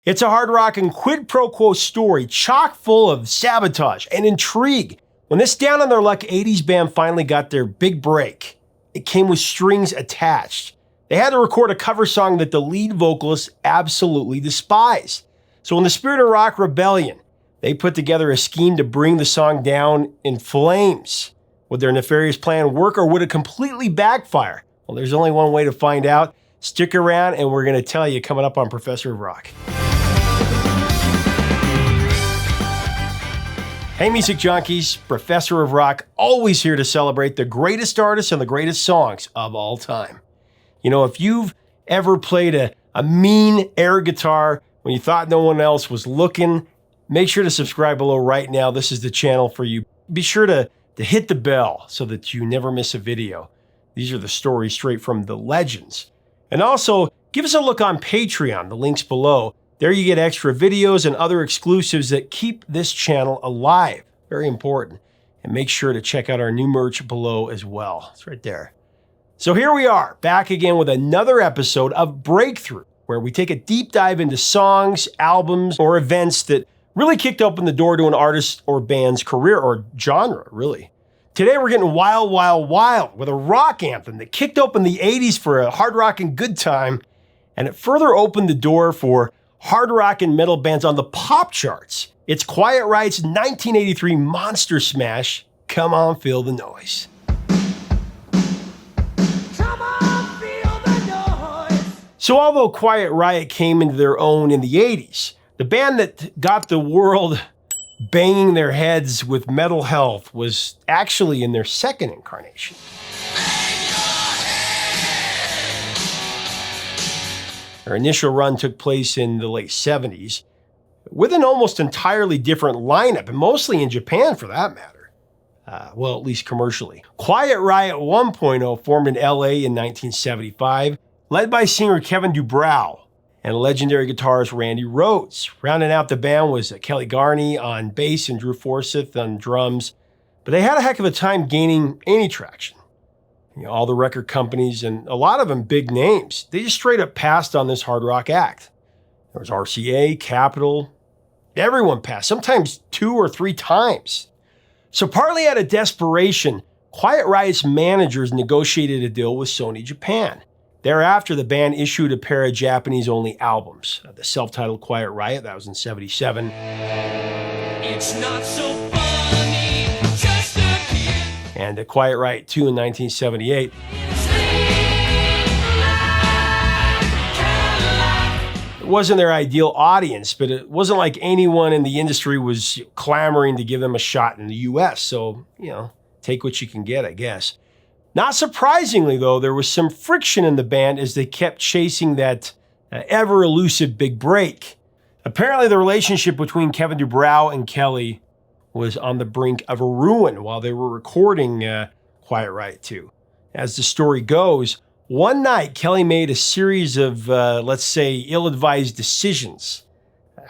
It's a hard rock and quid pro quo story chock full of sabotage and intrigue. When this down on their luck 80s band finally got their big break, it came with strings attached. They had to record a cover song that the lead vocalist absolutely despised. So in the spirit of rock rebellion, they put together a scheme to bring the song down in flames. Would their nefarious plan work, or would it completely backfire? Well, there's only one way to find out. Stick around and we're going to tell you coming up on Professor of Rock. Hey music junkies, Professor of Rock, always here to celebrate the greatest artists and the greatest songs of all time. You know, if you've ever played a mean air guitar when you thought no one else was looking, make sure to subscribe below right now. This is the channel for you. Be sure to hit the bell so that you never miss a video. These are the stories straight from the legends. And also, give us a look on Patreon, the link's below. There you get extra videos and other exclusives that keep this channel alive. Very important. And make sure to check out our new merch below as well. It's right there. So here we are, back again with another episode of Breakthrough, where we take a deep dive into songs, albums, or events that really kicked open the door to an artist or band's career, or genre, really. Today we're getting wild, wild, wild with a rock anthem that kicked open the 80s for a hard rock and good time, and it further opened the door for hard rock and metal bands on the pop charts. It's Quiet Riot's 1983 monster smash, Come On Feel the Noise. Come on, feel the noise. So although Quiet Riot came into their own in the 80s, the band that got the world banging their heads with mental health was actually in their second incarnation. Their initial run took place in the late 70s, with an almost entirely different lineup, and mostly in Japan for that matter. Well, at least commercially. Quiet Riot 1.0 formed in LA in 1975, led by singer Kevin Dubrow and legendary guitarist Randy Rhoads. Rounding out the band was Kelly Garney on bass and Drew Forsyth on drums, but they had a heck of a time gaining any traction. You know, all the record companies, and a lot of them big names, they just straight up passed on this hard rock act. There was RCA, Capitol, everyone passed, sometimes 2 or 3 times. So partly out of desperation, Quiet Riot's managers negotiated a deal with Sony Japan. Thereafter, the band issued a pair of Japanese-only albums. The self-titled Quiet Riot, that was in '77. It's not so funny, just a kid. And Quiet Riot 2 in 1978. It wasn't their ideal audience, but it wasn't like anyone in the industry was clamoring to give them a shot in the US. So, you know, take what you can get, I guess. Not surprisingly, though, there was some friction in the band as they kept chasing that ever-elusive big break. Apparently, the relationship between Kevin Dubrow and Kelly was on the brink of a ruin while they were recording Quiet Riot 2. As the story goes, one night, Kelly made a series of, let's say, ill-advised decisions.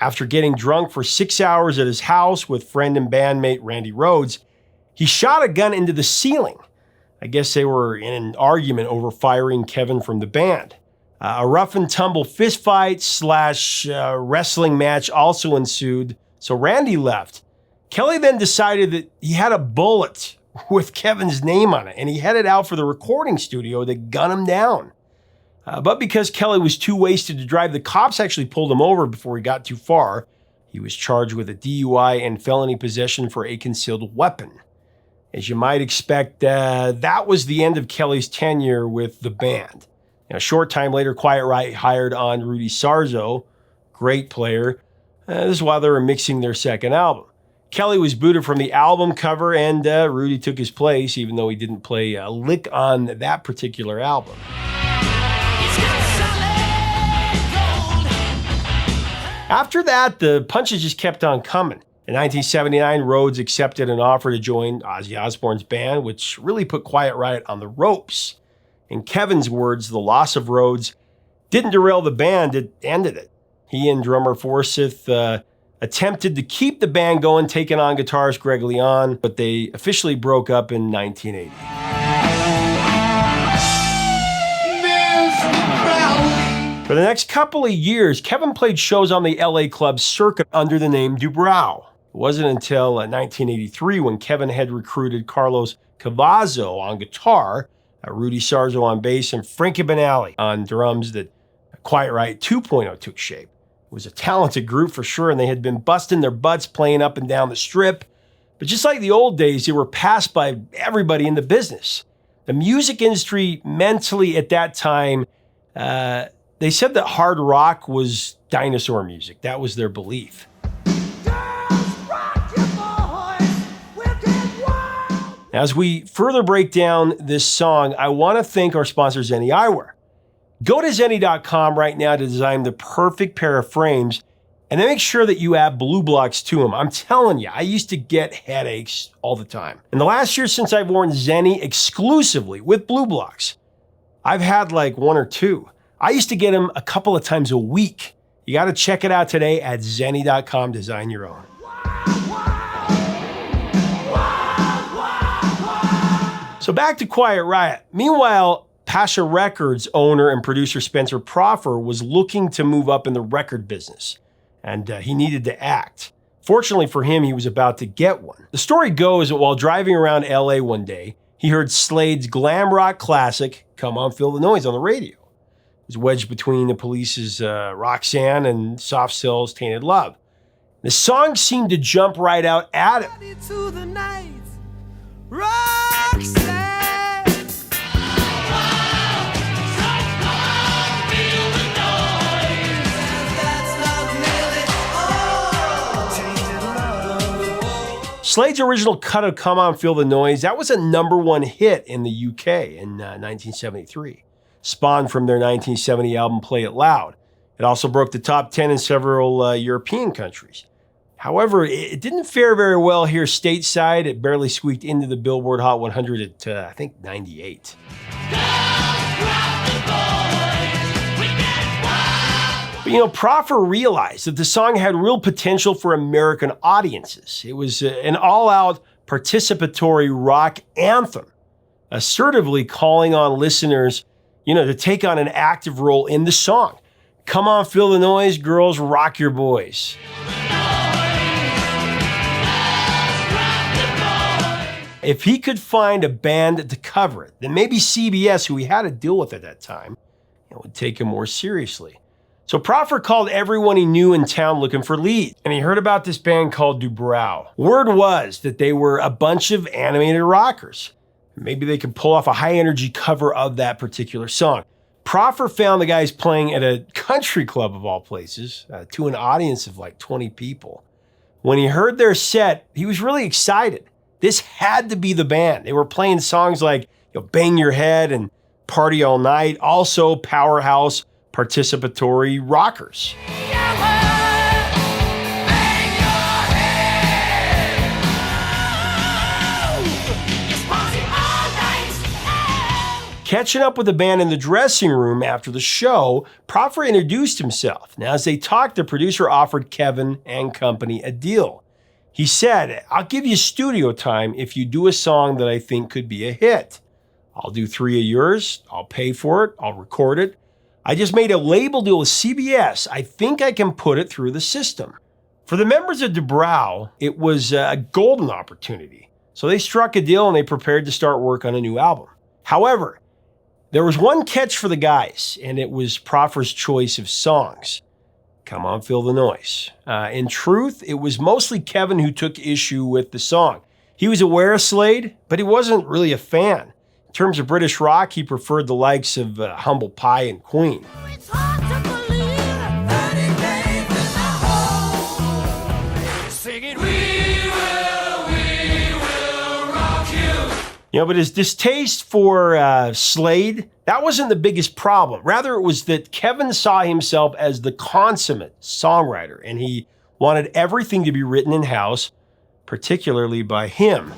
After getting drunk for 6 hours at his house with friend and bandmate Randy Rhoads, he shot a gun into the ceiling. I guess they were in an argument over firing Kevin from the band. A rough and tumble fistfight / wrestling match also ensued, so Randy left. Kelly then decided that he had a bullet with Kevin's name on it, and he headed out for the recording studio to gun him down. But because Kelly was too wasted to drive, the cops actually pulled him over before he got too far. He was charged with a DUI and felony possession for a concealed weapon. As you might expect, that was the end of Kelly's tenure with the band. Now, a short time later, Quiet Riot hired on Rudy Sarzo, great player. This is while they were mixing their second album. Kelly was booted from the album cover, and Rudy took his place, even though he didn't play a lick on that particular album. After that, the punches just kept on coming. In 1979, Rhoads accepted an offer to join Ozzy Osbourne's band, which really put Quiet Riot on the ropes. In Kevin's words, the loss of Rhoads didn't derail the band, it ended it. He and drummer Forsyth attempted to keep the band going, taking on guitarist Greg Leon, but they officially broke up in 1980. For the next couple of years, Kevin played shows on the LA club circuit under the name Dubrow. It wasn't until 1983 when Kevin had recruited Carlos Cavazzo on guitar, Rudy Sarzo on bass, and Frankie Banali on drums that Quiet Riot 2.0 took shape. It was a talented group for sure, and they had been busting their butts playing up and down the strip. But just like the old days, they were passed by everybody in the business. The music industry mentally at that time, they said that hard rock was dinosaur music. That was their belief. As we further break down this song, I want to thank our sponsor, Zenni Eyewear. Go to Zenni.com right now to design the perfect pair of frames, and then make sure that you add blue blocks to them. I'm telling you, I used to get headaches all the time. In the last year since I've worn Zenni exclusively with blue blocks, I've had like one or two. I used to get them a couple of times a week. You got to check it out today at Zenni.com. Design your own. So back to Quiet Riot. Meanwhile, Pasha Records owner and producer Spencer Proffer was looking to move up in the record business, and he needed to act. Fortunately for him, he was about to get one. The story goes that while driving around LA one day, he heard Slade's glam rock classic, Come On Feel the Noise, on the radio. It was wedged between the Police's Roxanne and Soft Cell's Tainted Love. The song seemed to jump right out at him. To the night, Roxanne. Slade's original cut of Come On Feel the Noise, that was a #1 hit in the UK in 1973. Spawned from their 1970 album Play It Loud. It also broke the top 10 in several European countries. However, it didn't fare very well here stateside. It barely squeaked into the Billboard Hot 100 at, I think, 98. But, Proffer realized that the song had real potential for American audiences. It was an all-out participatory rock anthem, assertively calling on listeners, to take on an active role in the song. Come on, feel the noise, girls, rock your boys. If he could find a band to cover it, then maybe CBS, who he had to deal with at that time, would take him more seriously. So Proffer called everyone he knew in town looking for leads, and he heard about this band called Dubrow. Word was that they were a bunch of animated rockers. Maybe they could pull off a high-energy cover of that particular song. Proffer found the guys playing at a country club of all places, to an audience of like 20 people. When he heard their set, he was really excited. This had to be the band. They were playing songs like Bang Your Head and Party All Night, also powerhouse participatory rockers. Catching up with the band in the dressing room after the show, Proffer introduced himself. Now, as they talked, the producer offered Kevin and company a deal. He said, I'll give you studio time if you do a song that I think could be a hit. I'll do 3 of yours. I'll pay for it. I'll record it. I just made a label deal with CBS. I think I can put it through the system. For the members of Dubrow, it was a golden opportunity. So they struck a deal and they prepared to start work on a new album. However, there was one catch for the guys, and it was Proffer's choice of songs. Come On, Feel the Noise. In truth, it was mostly Kevin who took issue with the song. He was aware of Slade, but he wasn't really a fan. In terms of British rock, he preferred the likes of Humble Pie and Queen. It's hard to believe 30 days in a hole. Singing, we will rock you. But his distaste for Slade, that wasn't the biggest problem. Rather, it was that Kevin saw himself as the consummate songwriter, and he wanted everything to be written in-house, particularly by him.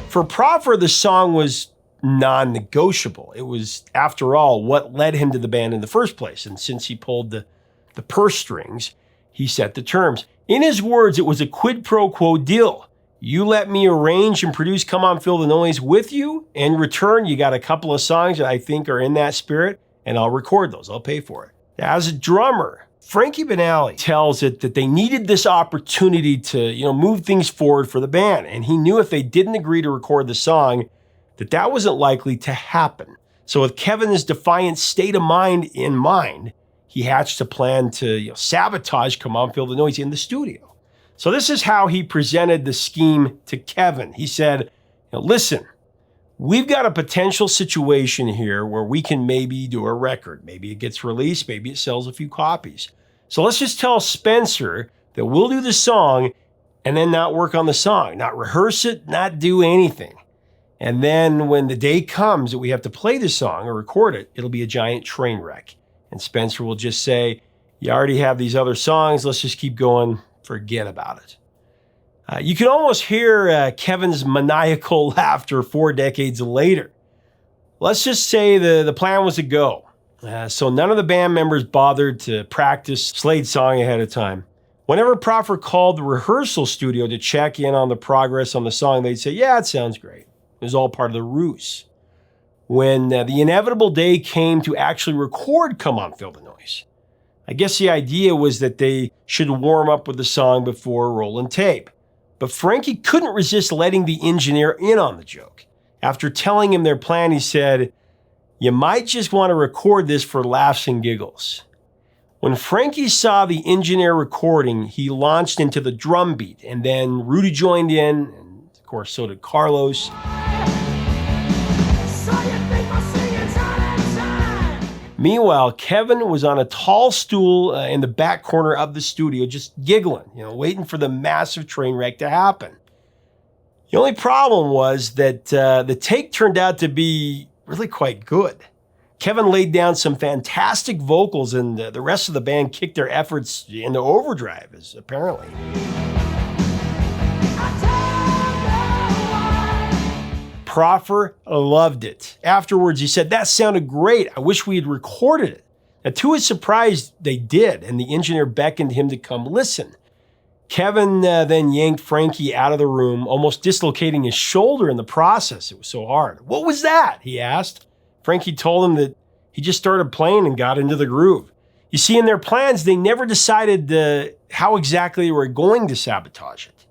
For Proffer, the song was non-negotiable. It was, after all, what led him to the band in the first place. And since he pulled the purse strings, he set the terms. In his words, it was a quid pro quo deal. You let me arrange and produce Come On Feel the Noise with you. In return, you got a couple of songs that I think are in that spirit, and I'll record those. I'll pay for it. As a drummer, Frankie Banali tells it that they needed this opportunity to, move things forward for the band. And he knew if they didn't agree to record the song, that wasn't likely to happen. So with Kevin's defiant state of mind in mind, he hatched a plan to sabotage Come On Feel the Noise in the studio. So this is how he presented the scheme to Kevin. He said, listen, we've got a potential situation here where we can maybe do a record. Maybe it gets released, maybe it sells a few copies. So let's just tell Spencer that we'll do the song and then not work on the song, not rehearse it, not do anything. And then when the day comes that we have to play the song or record it, it'll be a giant train wreck. And Spencer will just say, you already have these other songs, let's just keep going, forget about it. You can almost hear Kevin's maniacal laughter 4 decades later. Let's just say the plan was to go. So none of the band members bothered to practice Slade's song ahead of time. Whenever Proffer called the rehearsal studio to check in on the progress on the song, they'd say, yeah, it sounds great. It was all part of the ruse. When the inevitable day came to actually record Come On Feel the Noise, I guess the idea was that they should warm up with the song before rolling tape. But Frankie couldn't resist letting the engineer in on the joke. After telling him their plan, he said, you might just want to record this for laughs and giggles. When Frankie saw the engineer recording, he launched into the drum beat, and then Rudy joined in, and of course so did Carlos. Meanwhile, Kevin was on a tall stool in the back corner of the studio, just giggling, waiting for the massive train wreck to happen. The only problem was that the take turned out to be really quite good. Kevin laid down some fantastic vocals, and the rest of the band kicked their efforts into overdrive, apparently. Proffer loved it. Afterwards, he said, that sounded great. I wish we had recorded it. Now, to his surprise, they did, and the engineer beckoned him to come listen. Kevin then yanked Frankie out of the room, almost dislocating his shoulder in the process. It was so hard. What was that? He asked. Frankie told him that he just started playing and got into the groove. You see, in their plans, they never decided how exactly they were going to sabotage it,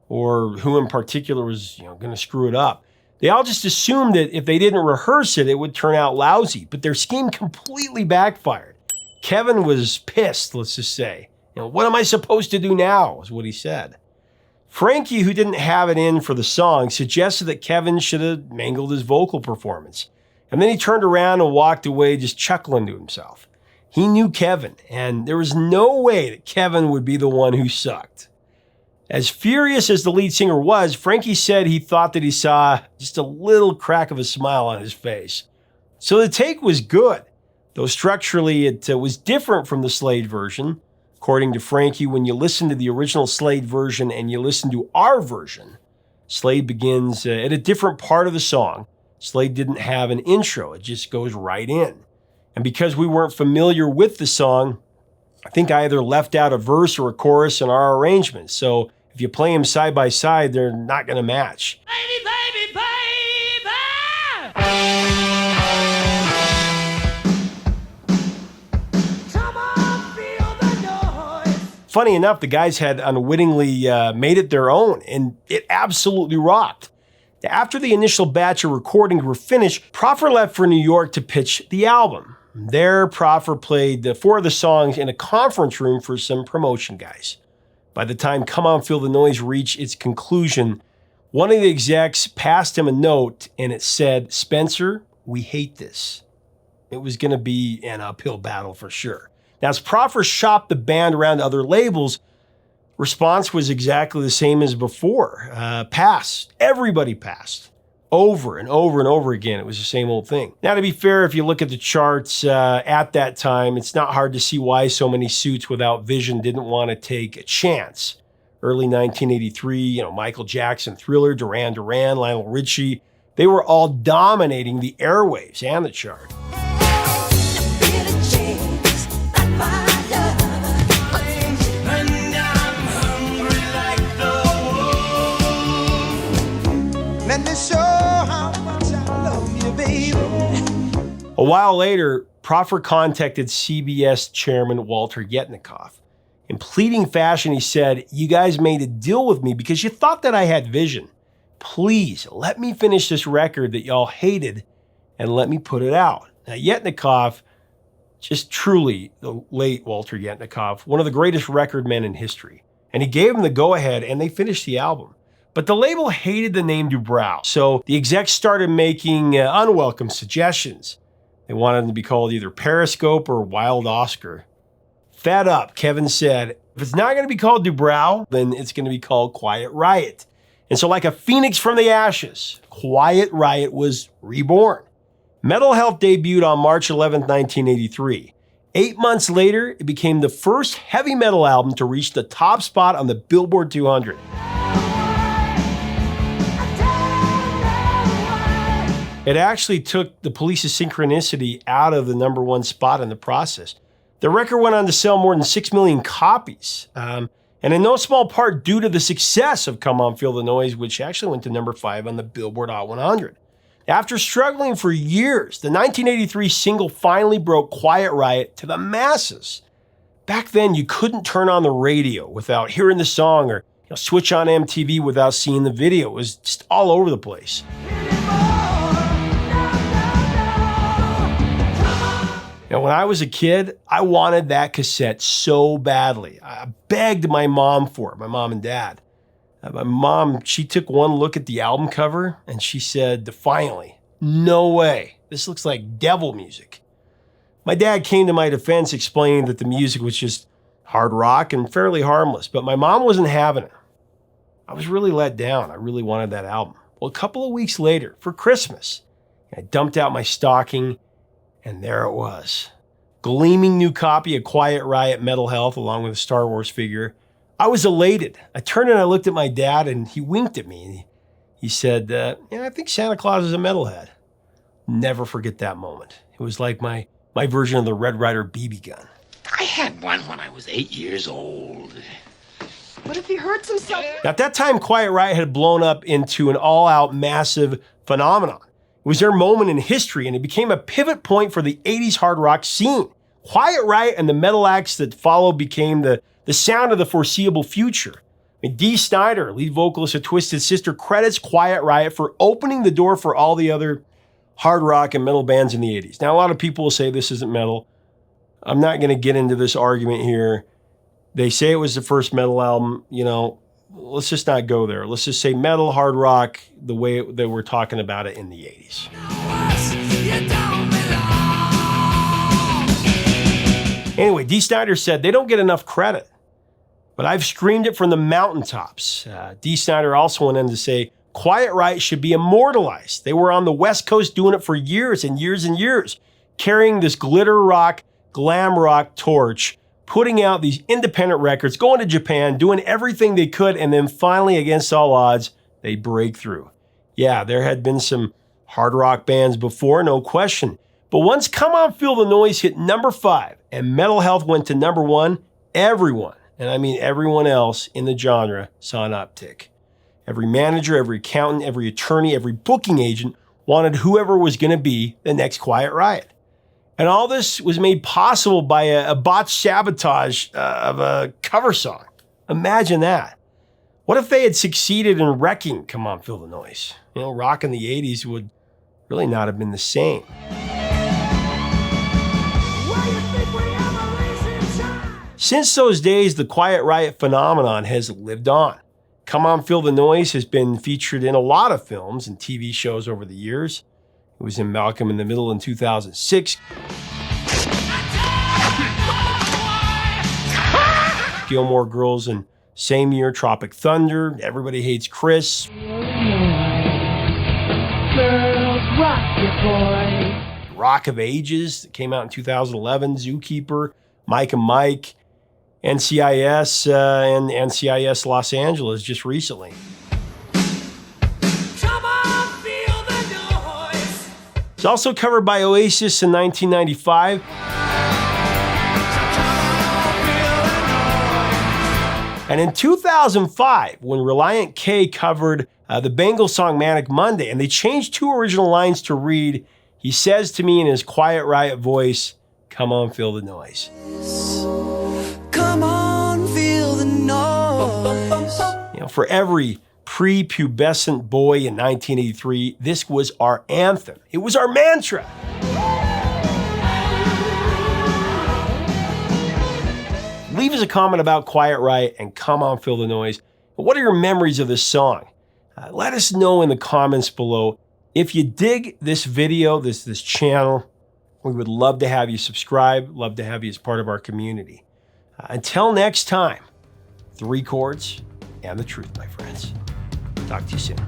or who in particular was going to screw it up. They all just assumed that if they didn't rehearse it, it would turn out lousy, but their scheme completely backfired. Kevin was pissed, let's just say. What am I supposed to do now, is what he said. Frankie, who didn't have it in for the song, suggested that Kevin should have mangled his vocal performance. And then he turned around and walked away just chuckling to himself. He knew Kevin, and there was no way that Kevin would be the one who sucked. As furious as the lead singer was, Frankie said he thought that he saw just a little crack of a smile on his face. So the take was good, though structurally it was different from the Slade version. According to Frankie, when you listen to the original Slade version and you listen to our version, Slade begins at a different part of the song. Slade didn't have an intro, it just goes right in. And because we weren't familiar with the song, I think I either left out a verse or a chorus in our arrangement. So if you play them side by side, they're not going to match. Baby, baby, baby. Come on, feel the noise. Funny enough, the guys had unwittingly made it their own, and it absolutely rocked. After the initial batch of recordings were finished, Proffer left for New York to pitch the album. There, Proffer played 4 of the songs in a conference room for some promotion guys. By the time Come On Feel the Noise reached its conclusion, one of the execs passed him a note, and it said, Spencer, we hate this. It was going to be an uphill battle for sure. Now, as Proffer shopped the band around to other labels, response was exactly the same as before. Pass. Everybody passed. Over and over and over again. It was the same old thing. Now, to be fair, if you look at the charts at that time, it's not hard to see why so many suits without vision didn't want to take a chance. Early 1983, Michael Jackson, Thriller, Duran Duran, Lionel Richie, they were all dominating the airwaves and the chart. while later, Proffer contacted CBS chairman Walter Yetnikoff. In pleading fashion, he said, "You guys made a deal with me because you thought that I had vision. Please, let me finish this record that y'all hated and let me put it out." Now, Yetnikoff, just truly the late Walter Yetnikoff, one of the greatest record men in history. And he gave him the go-ahead, and they finished the album. But the label hated the name Dubrow, so the execs started making unwelcome suggestions. They wanted him to be called either Periscope or Wild Oscar. Fed up, Kevin said, if it's not going to be called Dubrow, then it's going to be called Quiet Riot. And so like a phoenix from the ashes, Quiet Riot was reborn. Metal Health debuted on March 11, 1983. 8 months later, it became the first heavy metal album to reach the top spot on the Billboard 200. It actually took the Police's Synchronicity out of the #1 spot in the process. The record went on to sell more than 6 million copies, and in no small part due to the success of Come On Feel the Noise, which actually went to #5 on the Billboard Hot 100. After struggling for years, the 1983 single finally broke Quiet Riot to the masses. Back then, you couldn't turn on the radio without hearing the song or switch on MTV without seeing the video. It was just all over the place. Now, when I was a kid, I wanted that cassette so badly. I begged my mom for it, my mom and dad. My mom, she took one look at the album cover and she said defiantly, "No way, this looks like devil music." My dad came to my defense explaining that the music was just hard rock and fairly harmless, but my mom wasn't having it. I was really let down. I really wanted that album. Well, a couple of weeks later, for Christmas, I dumped out my stocking and there it was. Gleaming new copy of Quiet Riot Metal Health along with a Star Wars figure. I was elated. I turned and I looked at my dad and he winked at me. He said, I think Santa Claus is a metalhead. Never forget that moment. It was like my version of the Red Ryder BB gun. I had one when I was 8 years old. What if he hurts himself? At that time, Quiet Riot had blown up into an all-out massive phenomenon. It was their moment in history, and it became a pivot point for the 80s hard rock scene. Quiet Riot and the metal acts that followed became the sound of the foreseeable future. Dee Snider, lead vocalist of Twisted Sister, credits Quiet Riot for opening the door for all the other hard rock and metal bands in the 80s. Now, a lot of people will say this isn't metal. I'm not going to get into this argument here. They say it was the first metal album, let's just not go there. Let's just say metal, hard rock, the way they were talking about it in the 80s. Anyway, Dee Snider said, they don't get enough credit, but I've screamed it from the mountaintops. Dee Snider also went on to say, Quiet Riot should be immortalized. They were on the West Coast doing it for years and years and years, carrying this glitter rock, glam rock torch, putting out these independent records, going to Japan, doing everything they could, and then finally, against all odds, they break through. Yeah, there had been some hard rock bands before, no question. But once Come On Feel the Noise hit #5 and Metal Health went to #1, everyone, and I mean everyone else in the genre, saw an uptick. Every manager, every accountant, every attorney, every booking agent wanted whoever was going to be the next Quiet Riot. And all this was made possible by a botched sabotage of a cover song. Imagine that. What if they had succeeded in wrecking Come On Feel the Noise? Rock in the 80s would really not have been the same. Since those days, the Quiet Riot phenomenon has lived on. Come On Feel the Noise has been featured in a lot of films and TV shows over the years. It was in Malcolm in the Middle in 2006. Gilmore Girls in same year, Tropic Thunder, Everybody Hates Chris. Girls, rock your boy. Rock of Ages that came out in 2011, Zookeeper, Mike and Mike, NCIS, and NCIS Los Angeles just recently. It's also covered by Oasis in 1995. And in 2005, when Reliant K covered the Bengals song Manic Monday, and they changed two original lines to read, He says to me in his Quiet Riot voice, "Come on, feel the noise." Come on, feel the noise. You know, for every prepubescent boy in 1983, this was our anthem. It was our mantra. Leave us a comment about Quiet Riot and Come On Feel the Noise. What are your memories of this song? Let us know in the comments below. If you dig this video, this channel, we would love to have you subscribe, love to have you as part of our community. Until next time, 3 chords and the truth, my friends. Talk to you soon.